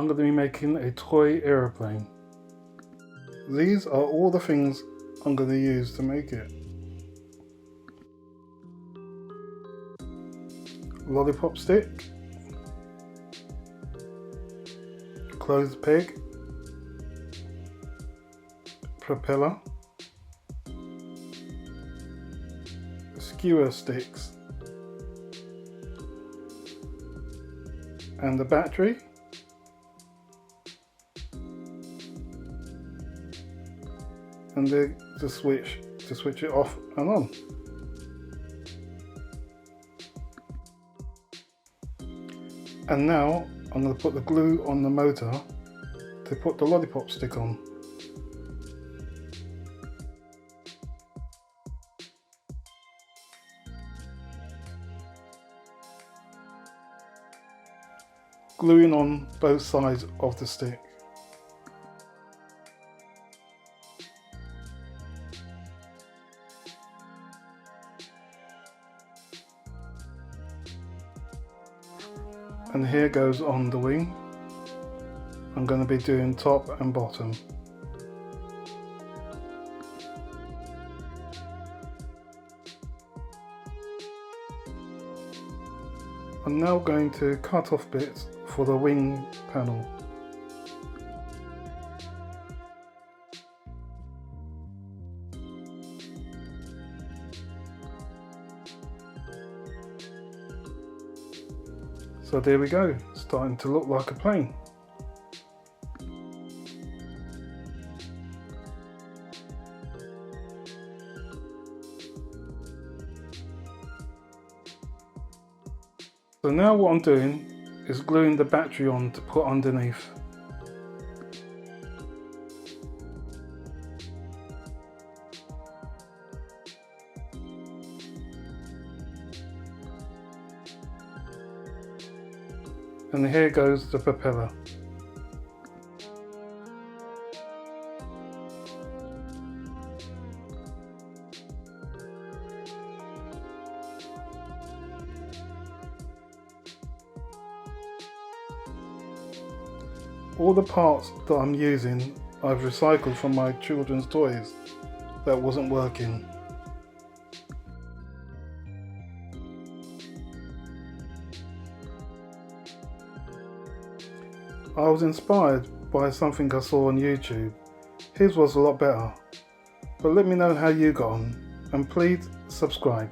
I'm going to be making a toy aeroplane. These are all the things I'm going to use to make it. Lollipop stick, clothes peg, propeller, skewer sticks, and the battery, and the switch to switch it off and on. And now I'm going to put the glue on the motor to put the lollipop stick on. Gluing on both sides of the stick. And here goes on the wing. I'm going to be doing top and bottom. I'm now going to cut off bits for the wing panel. So there we go, starting to look like a plane. So now what I'm doing is gluing the battery on to put underneath. And here goes the propeller. All the parts that I'm using I've recycled from my children's toys that wasn't working. I was inspired by something I saw on YouTube. His was a lot better. But let me know how you got on, and please subscribe.